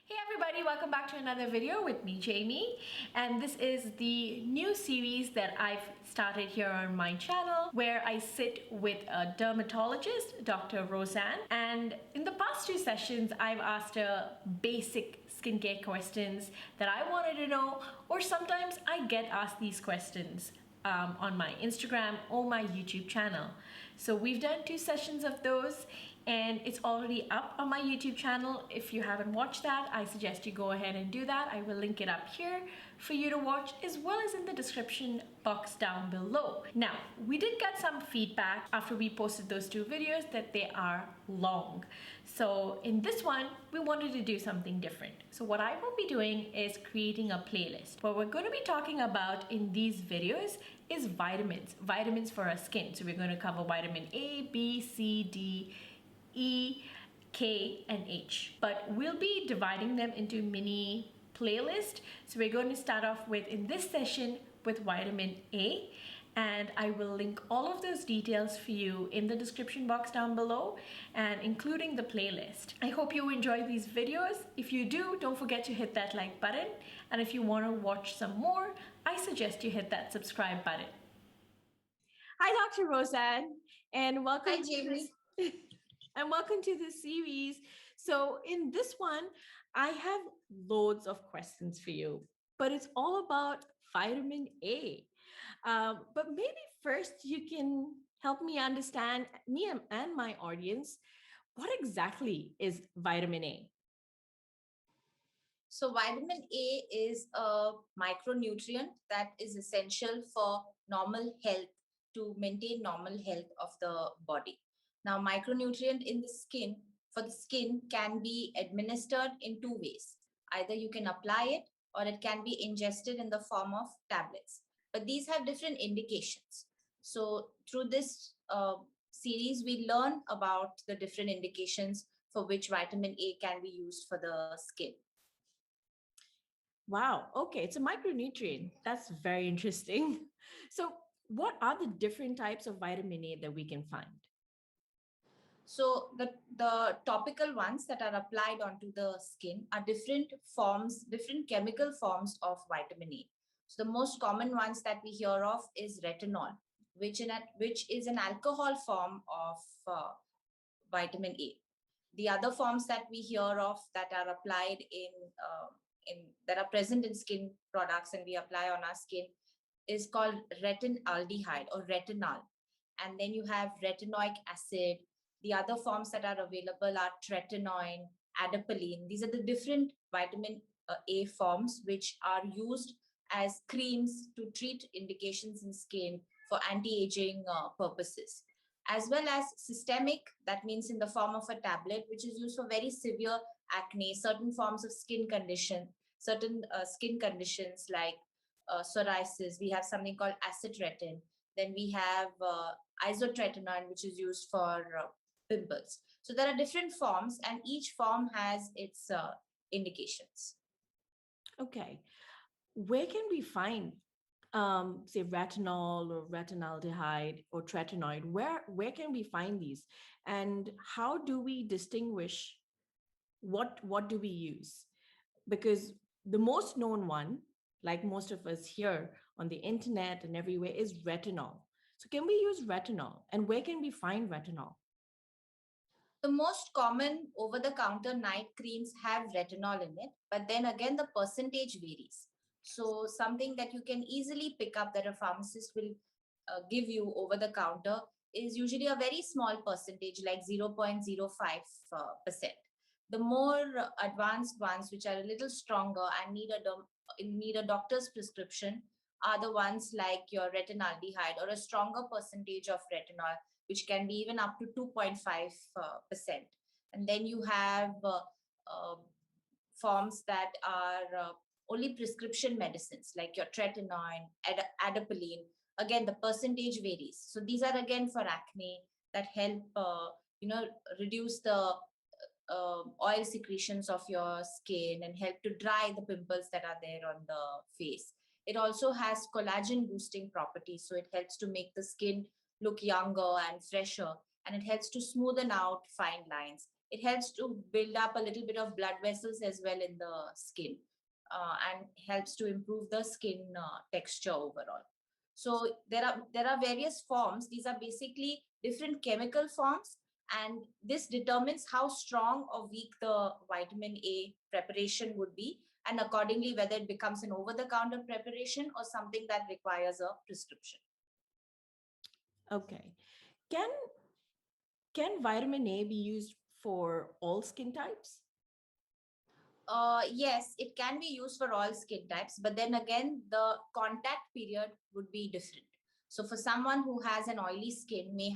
Hey everybody, welcome back to another video with me, Jamie. And this is the new series that I've started here on my channel where I sit with a dermatologist, Dr. Rosanne. And in the past two sessions, I've asked her basic skincare questions that I wanted to know, or sometimes I get asked these questions on my Instagram or my YouTube channel. So we've done two sessions of those and it's already up on my YouTube channel. If you haven't watched that, I suggest you go ahead and do that. I will link it up here for you to watch, as well as in the description box down below. Now, we did get some feedback after we posted those two videos that they are long. So in this one, we wanted to do something different. So what I will be doing is creating a playlist. What we're going to be talking about in these videos is vitamins for our skin. So we're going to cover vitamin A, B, C, D, E, K, and H. But we'll be dividing them into mini playlists. So we're going to start off with, in this session, with vitamin A. And I will link all of those details for you in the description box down below, and including the playlist. I hope you enjoy these videos. If you do, don't forget to hit that like button. And if you want to watch some more, I suggest you hit that subscribe button. Hi, Dr. Rosanne, and welcome. Hi, Jamie. And welcome to this series. So in this one, I have loads of questions for you, but it's all about vitamin A. But maybe first you can help me understand, me and my audience, what exactly is vitamin A? So vitamin A is a micronutrient that is essential for normal health, to maintain normal health of the body. Now, micronutrient in the skin, for the skin, can be administered in two ways. Either you can apply it or it can be ingested in the form of tablets. But these have different indications. So through this series, we learn about the different indications for which vitamin A can be used for the skin. Wow, okay, it's a micronutrient. That's very interesting. So what are the different types of vitamin A that we can find? So the topical ones that are applied onto the skin are different forms, different chemical forms of vitamin A. So the most common ones that we hear of is retinol, which is an alcohol form of vitamin A. The other forms that we hear of that are applied in that are present in skin products and we apply on our skin is called retinaldehyde or retinol. And then you have retinoic acid. The other forms that are available are tretinoin, adapalene. These are the different vitamin A forms which are used as creams to treat indications in skin for anti-aging purposes, as well as systemic, that means in the form of a tablet, which is used for very severe acne, certain forms of skin condition, certain skin conditions like psoriasis. We have something called acitretin. Then we have isotretinoin, which is used for pimples. So there are different forms, and each form has its indications. Okay, where can we find say retinol or retinaldehyde or tretinoid? Where can we find these, and how do we distinguish what do we use? Because the most known one, like most of us here on the internet and everywhere, is retinol. So can we use retinol, and where can we find retinol? The most common over-the-counter night creams have retinol in it, but then again, the percentage varies. So something that you can easily pick up that a pharmacist will give you over the counter is usually a very small percentage, like 0.05%. The more advanced ones, which are a little stronger and need a doctor's prescription, are the ones like your retinaldehyde or a stronger percentage of retinol, which can be even up to 2.5%. And then you have forms that are only prescription medicines like your tretinoin, adapalene. Again, the percentage varies. So these are again for acne that help, reduce the oil secretions of your skin and help to dry the pimples that are there on the face. It also has collagen boosting properties, so it helps to make the skin look younger and fresher. and it helps to smoothen out fine lines. It helps to build up a little bit of blood vessels as well in the skin, and helps to improve the skin texture overall. So there are various forms. These are basically different chemical forms, and this determines how strong or weak the vitamin A preparation would be, and accordingly whether it becomes an over-the-counter preparation or something that requires a prescription. Okay. Can can vitamin A be used for all skin types? Yes, it can be used for all skin types, but then again, the contact period would be different. So for someone who has an oily skin, may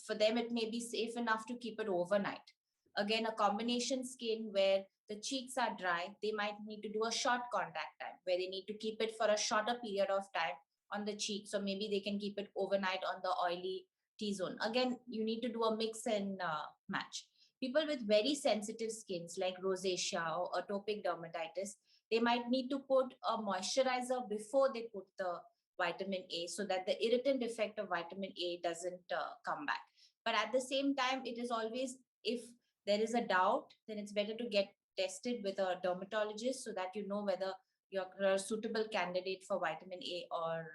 for them it may be safe enough to keep it overnight. Again, a combination skin where the cheeks are dry, they might need to do a short contact time where they need to keep it for a shorter period of time on the cheeks, or maybe they can keep it overnight on the oily T-zone. Again, you need to do a mix and match. People with very sensitive skins like rosacea or atopic dermatitis, they might need to put a moisturizer before they put the vitamin A so that the irritant effect of vitamin A doesn't come back. But at the same time, it is always, if there is a doubt, then it's better to get tested with a dermatologist so that you know whether you're a suitable candidate for vitamin A or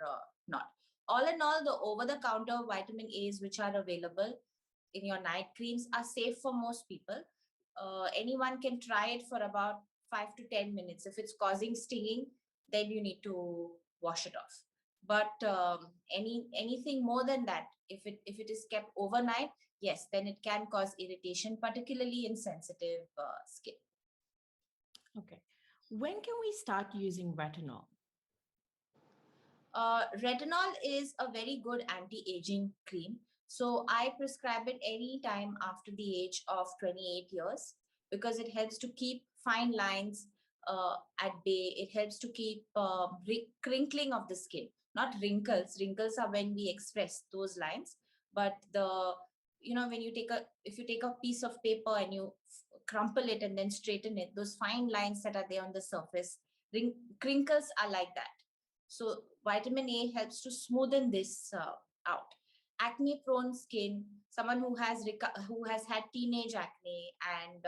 not. All in all, the over the counter vitamin A's which are available in your night creams are safe for most people. Anyone can try it for about 5 to 10 minutes. If it's causing stinging, then you need to wash it off. But anything more than that, if it is kept overnight, yes, then it can cause irritation, particularly in sensitive skin. Okay. When can we start using retinol? Retinol is a very good anti-aging cream. So I prescribe it any time after the age of 28 years because it helps to keep fine lines at bay. It helps to keep crinkling of the skin, not wrinkles. Wrinkles are when we express those lines, but when if you take a piece of paper and you crumple it and then straighten it, those fine lines that are there on the surface, crinkles are like that. So vitamin A helps to smoothen this out. Acne prone skin, someone who has had teenage acne and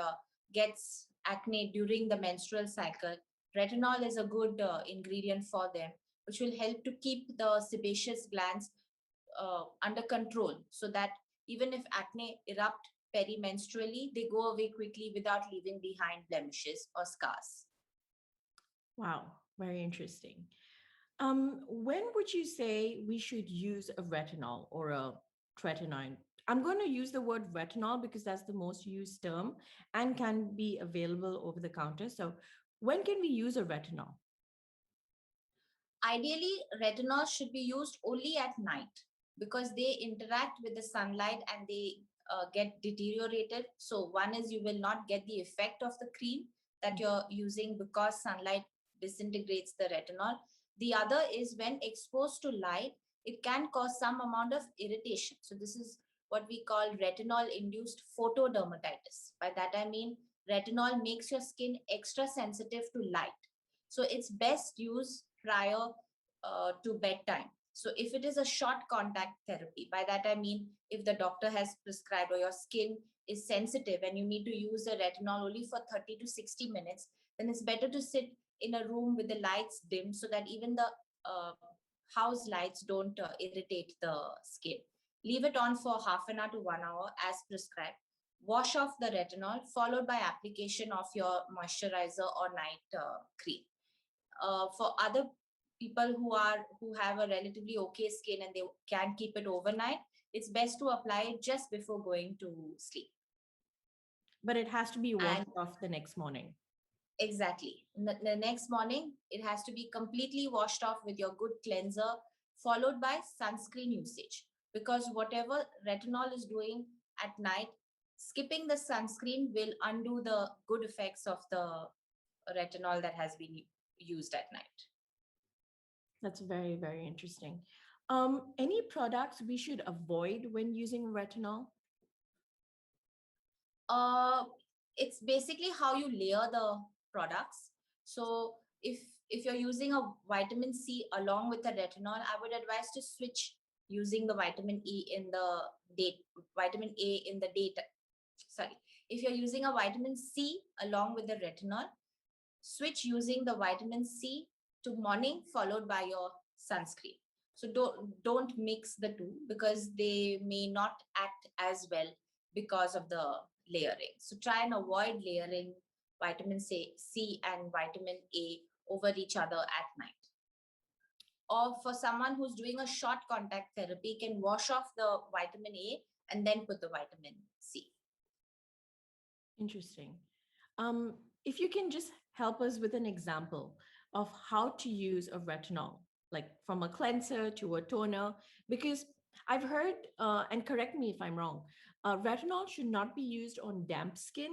gets acne during the menstrual cycle, retinol is a good ingredient for them, which will help to keep the sebaceous glands under control so that even if acne erupt perimenstrually, they go away quickly without leaving behind blemishes or scars. Wow, very interesting. When would you say we should use a retinol or a tretinoin? I'm going to use the word retinol because that's the most used term and can be available over the counter. So, when can we use a retinol? Ideally, retinol should be used only at night because they interact with the sunlight and they get deteriorated. So, one is you will not get the effect of the cream that you're using because sunlight disintegrates the retinol. The other is when exposed to light, it can cause some amount of irritation. So, this is what we call retinol induced photodermatitis. By that, I mean retinol makes your skin extra sensitive to light. So it's best used prior to bedtime. So if it is a short contact therapy, by that I mean if the doctor has prescribed or your skin is sensitive and you need to use the retinol only for 30 to 60 minutes, then it's better to sit in a room with the lights dim so that even the uh, house lights don't irritate the skin. Leave it on for half an hour to 1 hour as prescribed. Wash off the retinol, followed by application of your moisturizer or night cream. For other people who have a relatively okay skin and they can keep it overnight, it's best to apply it just before going to sleep. But it has to be And washed off the next morning. exactly, the next morning it has to be completely washed off with your good cleanser, followed by sunscreen usage, because whatever retinol is doing at night, skipping the sunscreen will undo the good effects of the retinol that has been used at night. That's very, very interesting. Any products we should avoid when using retinol? uh it's basically how you layer the products. So if you're using a vitamin C along with the retinol, I would advise to switch using the vitamin E in the day, vitamin A in the daytime. Sorry, if you're using a vitamin C along with the retinol, switch using the vitamin C to morning followed by your sunscreen. So don't mix the two because they may not act as well because of the layering. So try and avoid layering vitamin C and vitamin A over each other at night. Or for someone who's doing a short contact therapy, can wash off the vitamin A and then put the vitamin C. Interesting. If you can just help us with an example of how to use a retinol, like from a cleanser to a toner, because I've heard, and correct me if I'm wrong, retinol should not be used on damp skin.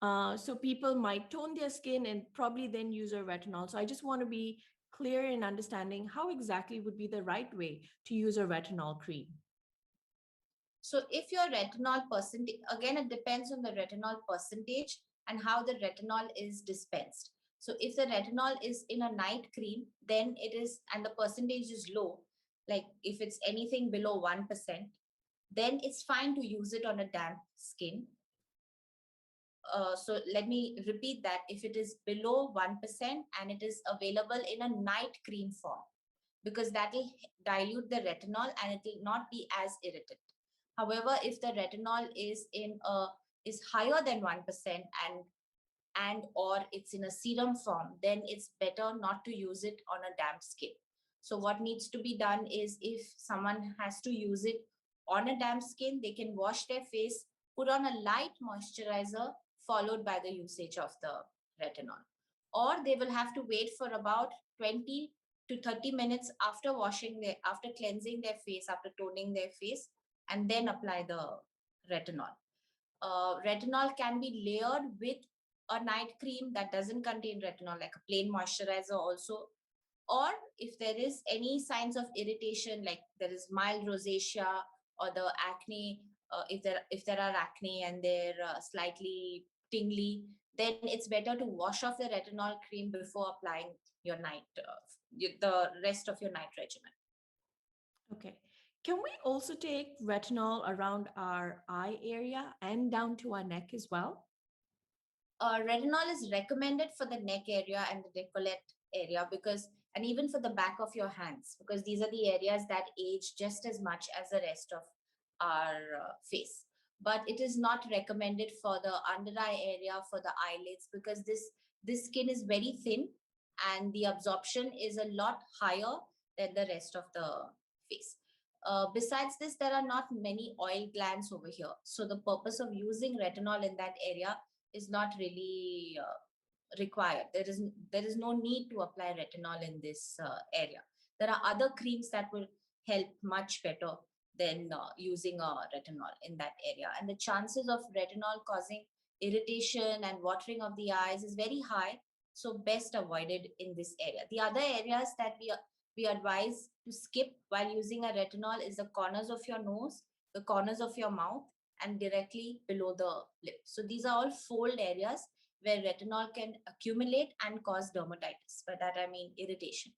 So people might tone their skin and probably then use a retinol. So I just want to be clear in understanding how exactly would be the right way to use a retinol cream. So if your retinol percentage, again, it depends on the retinol percentage and how the retinol is dispensed. So if the retinol is in a night cream, then it is, and the percentage is low, like if it's anything below 1%, then it's fine to use it on a damp skin. So let me repeat that. If it is below 1% and it is available in a night cream form, because that will dilute the retinol and it will not be as irritant. However, if the retinol is higher than 1% and or it's in a serum form, then it's better not to use it on a damp skin. So what needs to be done is, if someone has to use it on a damp skin, they can wash their face, put on a light moisturizer, followed by the usage of the retinol. Or they will have to wait for about 20 to 30 minutes after after cleansing their face, after toning their face, and then apply the retinol. Retinol can be layered with a night cream that doesn't contain retinol, like a plain moisturizer also. Or if there is any signs of irritation, like there is mild rosacea or the acne, if there are acne and they're slightly tingly, then it's better to wash off the retinol cream before applying your the rest of your night regimen. Okay. Can we also take retinol around our eye area and down to our neck as well? Retinol is recommended for the neck area and the decollete area, because, and even for the back of your hands, because these are the areas that age just as much as the rest of our face. But it is not recommended for the under eye area, for the eyelids, because this skin is very thin and the absorption is a lot higher than the rest of the face. Besides this, there are not many oil glands over here. So the purpose of using retinol in that area is not really required. There is no need to apply retinol in this area. There are other creams that will help much better than using a retinol in that area. And the chances of retinol causing irritation and watering of the eyes is very high. So best avoided in this area. The other areas that we advise to skip while using a retinol is the corners of your nose, the corners of your mouth, and directly below the lip. So these are all fold areas where retinol can accumulate and cause dermatitis. By that I mean irritation.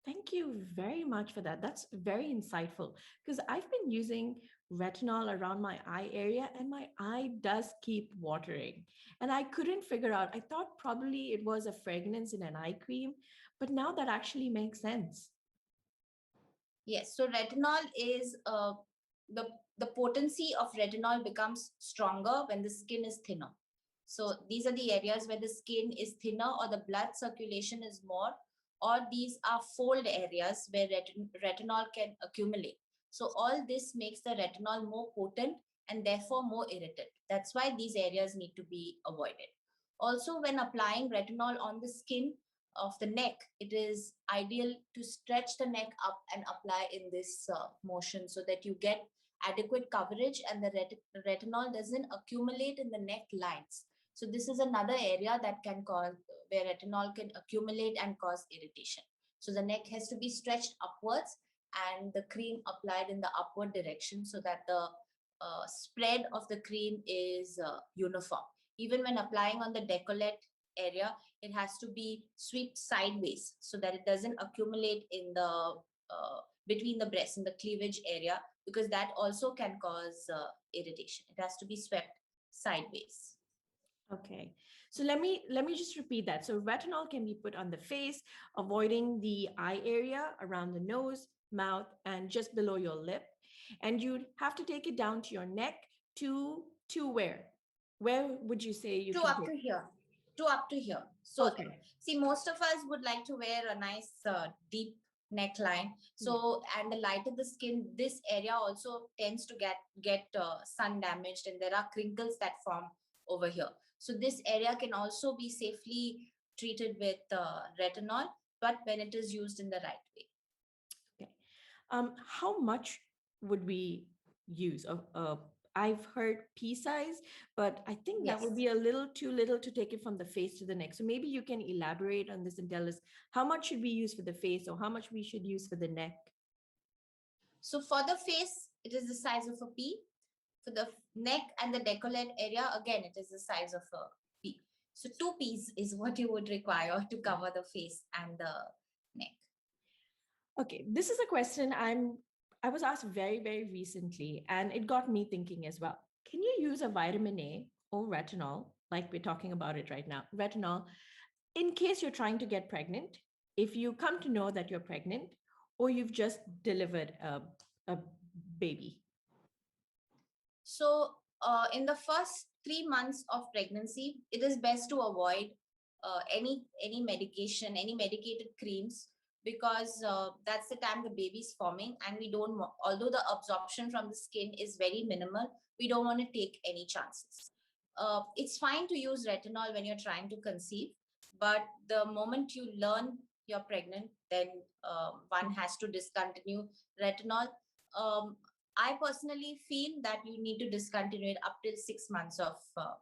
Thank you very much for that. That's very insightful because I've been using retinol around my eye area and my eye does keep watering. And I couldn't figure out, I thought probably it was a fragrance in an eye cream, but now that actually makes sense. Yes, so retinol is the the potency of retinol becomes stronger when the skin is thinner. So these are the areas where the skin is thinner or the blood circulation is more, or these are fold areas where retinol can accumulate. So all this makes the retinol more potent and therefore more irritant. That's why these areas need to be avoided. Also, when applying retinol on the skin of the neck, it is ideal to stretch the neck up and apply in this motion so that you get adequate coverage and the retinol doesn't accumulate in the neck lines. So this is another area that can cause, where retinol can accumulate and cause irritation. So the neck has to be stretched upwards and the cream applied in the upward direction so that the spread of the cream is uniform. Even when applying on the decollete area, it has to be swept sideways so that it doesn't accumulate in the between the breast and the cleavage area, because that also can cause irritation. It has to be swept sideways. Okay. So let me just repeat that. So retinol can be put on the face, avoiding the eye area, around the nose, mouth, and just below your lip. And you'd have to take it down to your neck to where? Where would you say you To can up take? to here. To up to here. So Okay. see, most of us would like to wear a nice deep neckline. Yeah. So, and the lighter the skin, this area also tends to get sun damaged, and there are crinkles that form over here. So this area can also be safely treated with retinol, but when it is used in the right way. Okay. How much would we use of I've heard pea size, but I think that would Yes. be a little too little to take it from the face to the neck. So maybe you can elaborate on this and tell us how much should we use for the face or how much we should use for the neck. So for the face, it is the size of a pea. For the neck and the décolleté area, again, it is the size of a pea. So 2 peas is what you would require to cover the face and the neck. Okay, this is a question I was asked very, very recently, and it got me thinking as well. Can you use a vitamin A or retinol, like we're talking about it right now, retinol, in case you're trying to get pregnant, if you come to know that you're pregnant or you've just delivered a baby? So, in the first 3 months of pregnancy, it is best to avoid any medication, any medicated creams, because that's the time the baby is forming, and we don't. Although the absorption from the skin is very minimal, we don't want to take any chances. It's fine to use retinol when you're trying to conceive, but the moment you learn you're pregnant, then one has to discontinue retinol. Um, I personally feel that you need to discontinue it up till 6 months of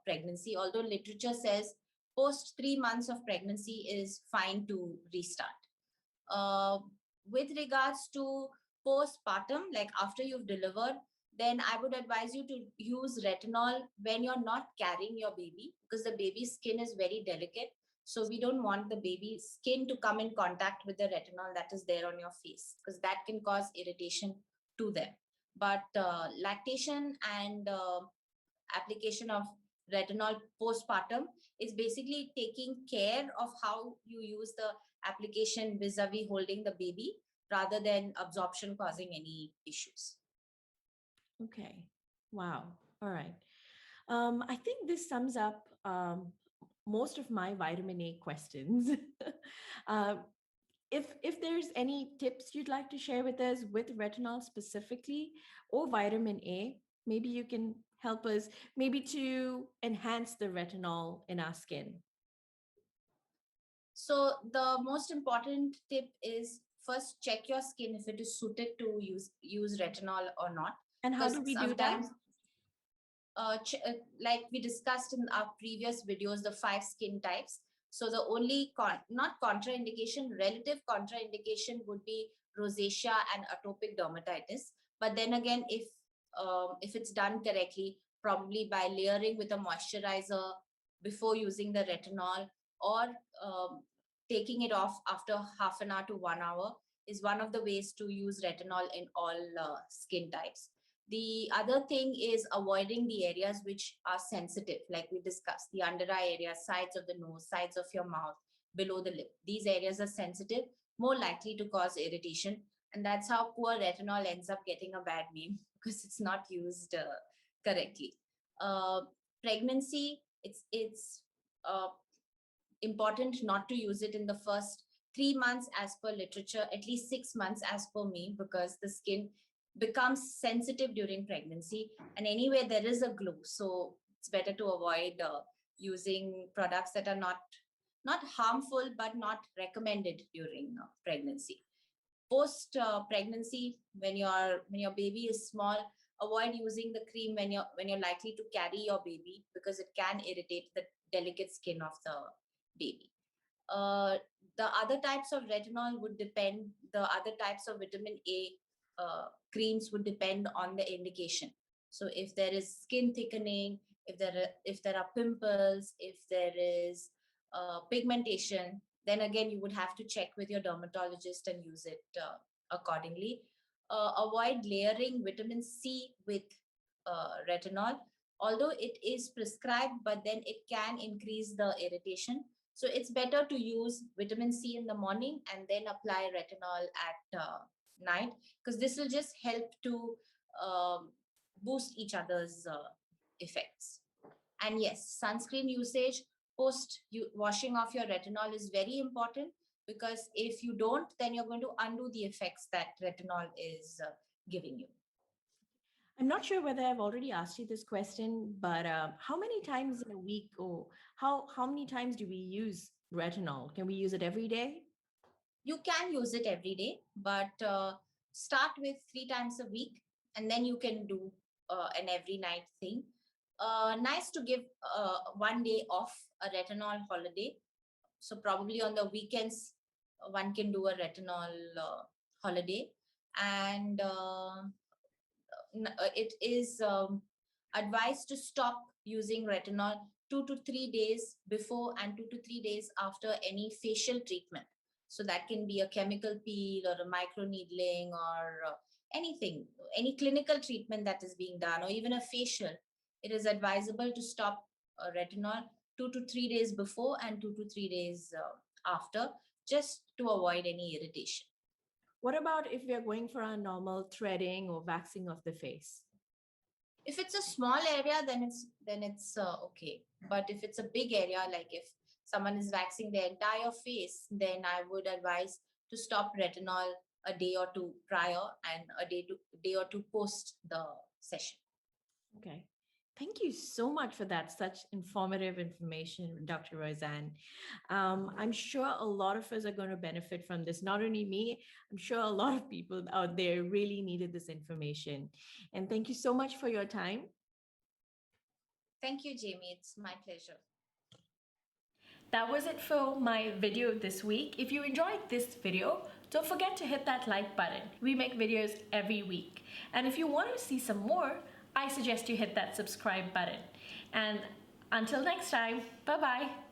pregnancy, although literature says post 3 months of pregnancy is fine to restart. Uh, with regards to postpartum, like after you've delivered, then I would advise you to use retinol when you're not carrying your baby, because the baby's skin is very delicate. So we don't want the baby's skin to come in contact with the retinol that is there on your face, because that can cause irritation to them. But lactation and application of retinol postpartum is basically taking care of how you use the application vis-a-vis holding the baby, rather than absorption causing any issues. Okay. Wow. All right. I think this sums up most of my vitamin A questions. uh, if there's any tips you'd like to share with us with retinol specifically or vitamin A, maybe you can help us maybe to enhance the retinol in our skin. So the most important tip is first check your skin if it is suited to use retinol or not, And how because do we do that? sometimes like we discussed in our previous videos, the 5 skin types. So the only not contraindication, relative contraindication would be rosacea and atopic dermatitis. But then again, if it's done correctly, probably by layering with a moisturizer before using the retinol, or um, taking it off after half an hour to 1 hour, is one of the ways to use retinol in all skin types. The other thing is avoiding the areas which are sensitive, like we discussed, the under eye area, sides of the nose, sides of your mouth, below the lip. These areas are sensitive, more likely to cause irritation. And that's how poor retinol ends up getting a bad name because it's not used correctly. Uh, Pregnancy, it's important not to use it in the first 3 months as per literature, at least 6 months as per me, because the skin becomes sensitive during pregnancy. And anyway, there is a glow. So it's better to avoid using products that are not harmful, but not recommended during pregnancy. Post pregnancy, when your baby is small, avoid using the cream when you're likely to carry your baby, because it can irritate the delicate skin of the baby. uh, the other types of retinol would depend, the other types of vitamin A creams would depend on the indication. So if there is skin thickening, if there are pimples, if there is pigmentation, then again you would have to check with your dermatologist and use it accordingly. avoid layering vitamin C with retinol, although it is prescribed, but then it can increase the irritation. So it's better to use vitamin C in the morning and then apply retinol at night, because this will just help to um, boost each other's effects. And yes, sunscreen usage post washing off your retinol is very important, because if you don't, then you're going to undo the effects that retinol is giving you. I'm not sure whether I've already asked you this question, but how many times in a week, or how many times do we use retinol? Can we use it every day? You can use it every day, but start with 3 times a week, and then you can do an every night thing. Nice to give 1 day off, a retinol holiday. So probably on the weekends, one can do a retinol holiday. And it is advised to stop using retinol 2 to 3 days before and 2 to 3 days after any facial treatment. So that can be a chemical peel or a microneedling or anything, any clinical treatment that is being done, or even a facial. It is advisable to stop retinol 2 to 3 days before and 2 to 3 days after, just to avoid any irritation. What about if we are going for a normal threading or waxing of the face? If it's a small area, then it's okay. But if it's a big area, like if someone is waxing their entire face, then I would advise to stop retinol a day or two prior and a day or two post the session. Okay. Thank you so much for that. Such informative information, Dr. Rosanne. I'm sure a lot of us are going to benefit from this. Not only me, I'm sure a lot of people out there really needed this information. And thank you so much for your time. Thank you, Jamie. It's my pleasure. That was it for my video this week. If you enjoyed this video, don't forget to hit that like button. We make videos every week. And if you want to see some more, I suggest you hit that subscribe button. And until next time, bye-bye.